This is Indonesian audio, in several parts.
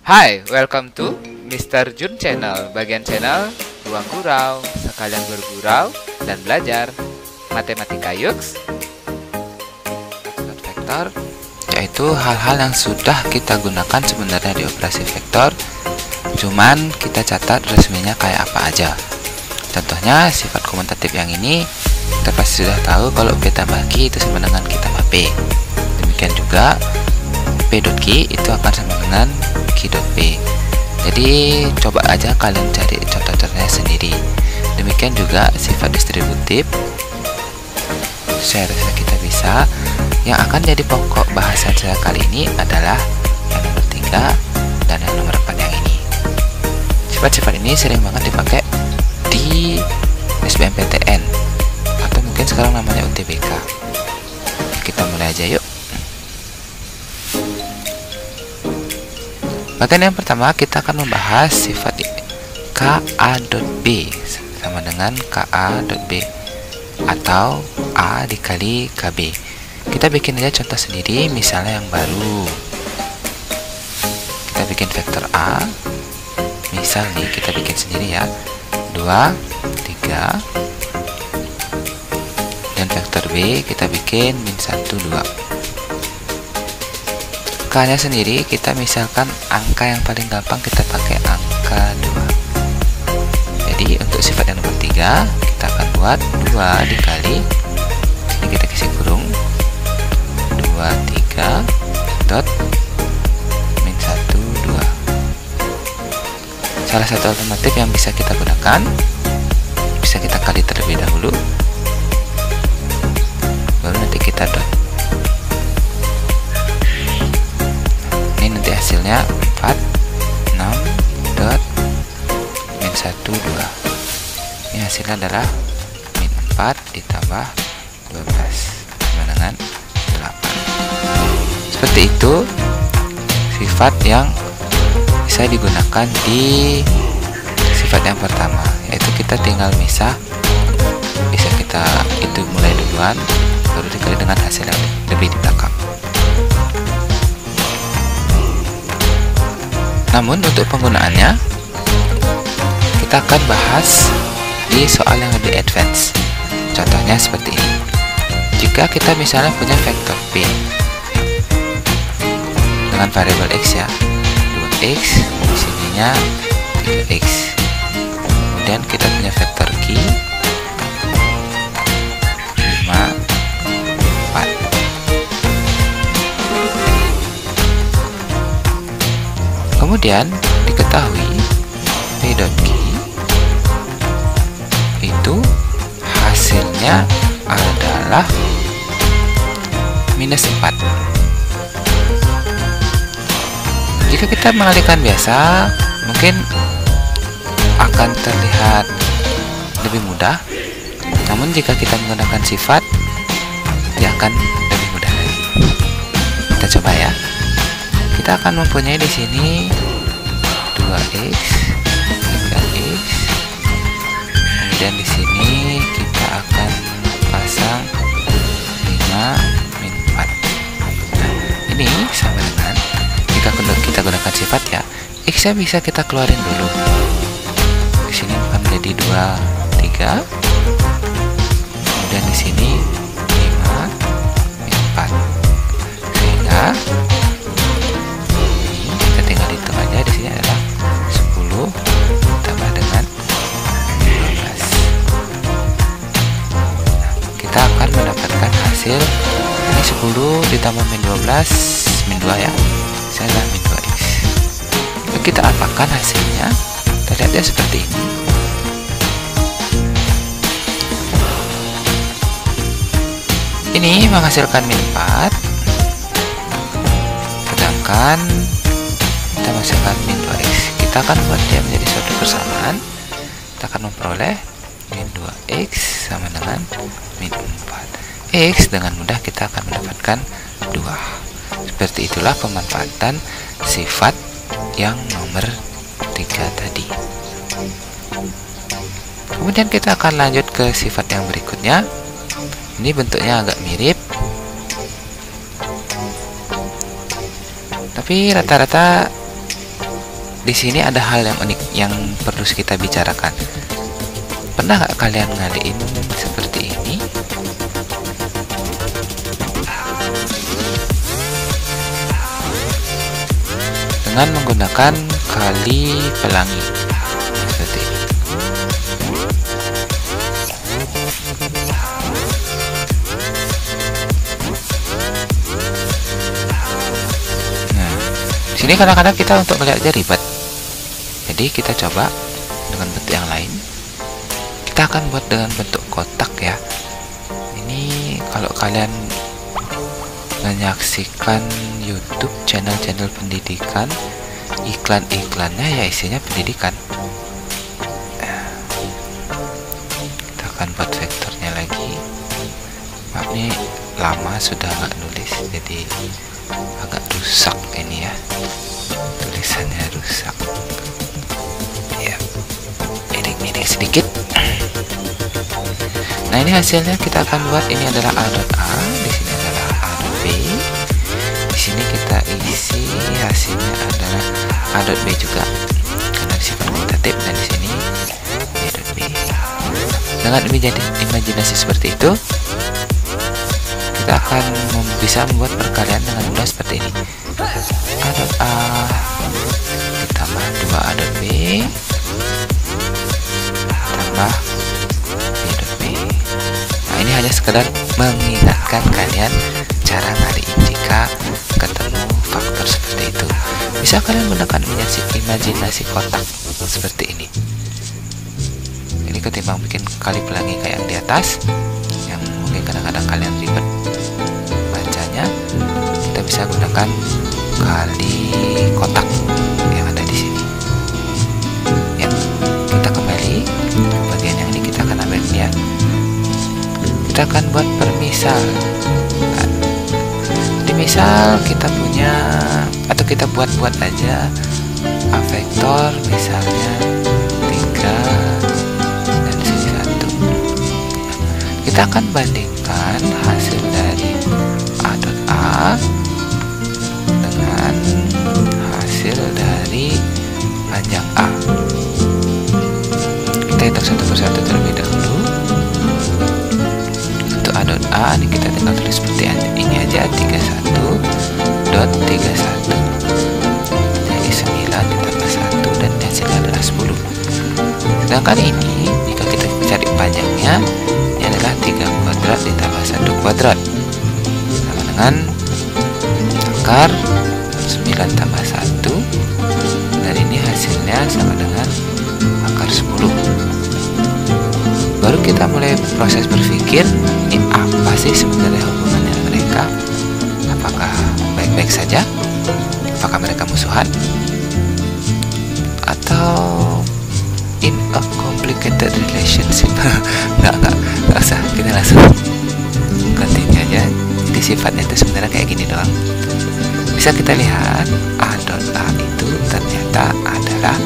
Hai, welcome to Mr. Jun Channel. Bagian channel ruang gurau, sekalian bergurau dan belajar matematika yuks. Vektor yaitu hal-hal yang sudah kita gunakan sebenarnya di operasi vektor, cuman kita catat resminya kayak apa aja. Contohnya sifat komutatif yang ini kita pasti sudah tahu kalau P tambah Q itu sama dengan Q tambah P. Demikian juga P dot Q itu akan sama dengan Q dot P. Jadi coba aja kalian cari contoh-contohnya sendiri. Demikian juga sifat distributif, saya rasa kita bisa. Yang akan jadi pokok bahasan saya kali ini adalah yang nomor 3 dan yang nomor 4 yang ini. Sifat-sifat ini sering banget dipakai di SBMPTN atau mungkin sekarang namanya UTBK. Kita mulai aja yuk. Bagian yang pertama kita akan membahas sifat KA dot B sama dengan KA dot B atau A dikali KB. Kita bikin aja contoh sendiri, misalnya yang baru. Kita bikin vektor A. Misal nih kita bikin sendiri ya. 2, 3. Dan vektor B kita bikin min 1, 2. K-nya sendiri kita misalkan angka yang paling gampang kita pakai angka 2. Jadi untuk sifat yang nomor 3 kita akan buat 2 dikali, ini kita kasih kurung, 2, 3 dot min 1, 2. Salah satu alternatif yang bisa kita gunakan, bisa kita kali terlebih dahulu, baru nanti kita dot. Ini nanti hasilnya 4, 6 dot min 1, 2. Ini hasilnya adalah min 4 ditambah 12 sama dengan 8. Seperti itu sifat yang bisa digunakan di sifat yang pertama, yaitu kita tinggal misah, bisa kita itu mulai duluan baru dikali dengan hasil yang lebih di belakang. Namun untuk penggunaannya kita akan bahas di soal yang lebih advance. Contohnya seperti ini. Jika kita misalnya punya vektor P dengan variabel X ya, 2X, di sininya 3X. Kemudian kita punya vektor Q 5, 4. Kemudian diketahui P dot Q itu hasilnya adalah minus 4. Jika kita mengalihkan biasa, mungkin akan terlihat lebih mudah. Namun jika kita menggunakan sifat, dia akan lebih mudah lagi. Kita coba ya. Kita akan mempunyai di sini 2X, 3X. Kemudian di sini kita akan pasang 5 min 4. Nah, ini sama dengan jika kita gunakan sifat ya, X nya bisa kita keluarin dulu. Di sini akan menjadi 2, 3. Kemudian di sini 5 min 4. Sehingga ini kita tinggal hitung aja, di sini adalah 10 ditambah dengan 12. Nah, kita akan mendapatkan hasil ini 10 ditambah min 12 min 2 ya. Adalah min 2X. Lalu kita apakan hasilnya? Terlihatnya seperti ini. Ini menghasilkan min 4, sedangkan kita menghasilkan min 2X. Kita akan buat dia menjadi suatu persamaan. Kita akan memperoleh min 2X sama dengan min 4. X dengan mudah kita akan mendapatkan 2. Seperti itulah pemanfaatan sifat yang nomor 3 tadi. Kemudian kita akan lanjut ke sifat yang berikutnya. Ini bentuknya agak mirip, tapi rata-rata di sini ada hal yang unik yang perlu kita bicarakan. Pernah nggak kalian ngaliin seperti ini? Dengan menggunakan kali pelangi seperti ini. Nah, sini kadang-kadang kita untuk melihatnya ribet. Jadi kita coba dengan bentuk yang lain. Kita akan buat dengan bentuk kotak ya. Ini kalau kalian menyaksikan YouTube channel-channel pendidikan, iklan-iklannya ya isinya pendidikan. Kita akan buat vektornya lagi. Maaf nih, lama sudah nggak nulis, jadi agak rusak ini ya, tulisannya rusak ya, miring-miring sedikit. Nah, ini hasilnya kita akan buat. Ini adalah A.A, di sini adalah A.B. Di sini kita isi hasilnya adalah A.B juga karena sifat kuantitatif, dan di sini B.B. Dengan imajinasi seperti itu, kita akan bisa membuat perkalian dengan mudah seperti ini. A.A ditambah 2A.B tambah B.B. Nah, ini hanya sekedar mengingatkan kalian cara ngaliin jika ketemu faktor seperti itu. Bisa kalian menggunakan imajinasi kotak seperti ini. Jadi ketimbang bikin kali pelangi kayak yang di atas, yang mungkin kadang-kadang kalian ribet bacanya, kita bisa gunakan kali kotak yang ada di sini. Ya, kita kembali ke bagian yang ini. Kita akan ambil ya. Kita akan buat permisal. Di misal kita punya, atau kita buat aja A vektor misalnya 3 dan sini 1. Kita akan bandingkan hasil dari A.A dengan hasil dari panjang A. Kita hitung satu persatu terlebih dahulu. Untuk A.A ini kita tinggal tulis seperti ini aja, 31.31. Jadi 9 ditambah 1 dan hasilnya adalah 10. Sedangkan ini jika kita cari panjangnya, ini adalah 3 kuadrat ditambah 1 kuadrat sama dengan akar 9 tambah 1, dan ini hasilnya sama dengan akar 10. Baru kita mulai proses berpikir, ini apa sih sebenarnya hubungannya mereka? Apakah baik-baik saja? Apakah mereka musuhan? Atau in a complicated relationship? Nggak usah, kita langsung gantinya aja. Jadi sifatnya itu sebenarnya kayak gini doang. Bisa kita lihat A.A itu ternyata adalah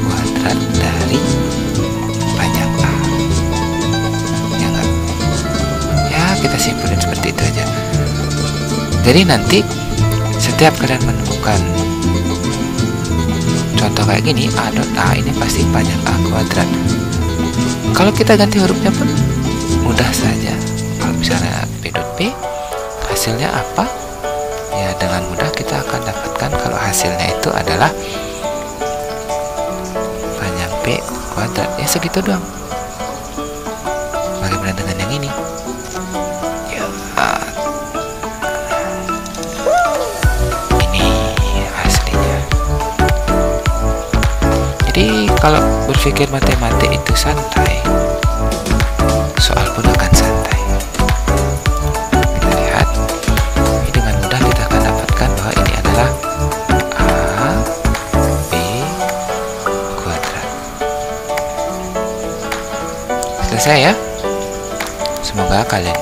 kuadrat dari panjang A. Ya enggak? Ya, kita simpulin seperti itu aja. Jadi nanti setiap kalian menemukan contoh kayak gini, A.A ini pasti panjang A kuadrat. Kalau kita ganti hurufnya pun mudah saja. Kalau misalnya B.B, hasilnya apa? Ya, dengan mudah kita akan dapatkan kalau hasilnya itu adalah panjang B kuadrat. Ya, segitu doang. Bagaimana dengan yang ini? Ya, ini hasilnya. Jadi kalau berpikir matematik itu santai, soal pun akan santai. Selesai ya. Semoga kalian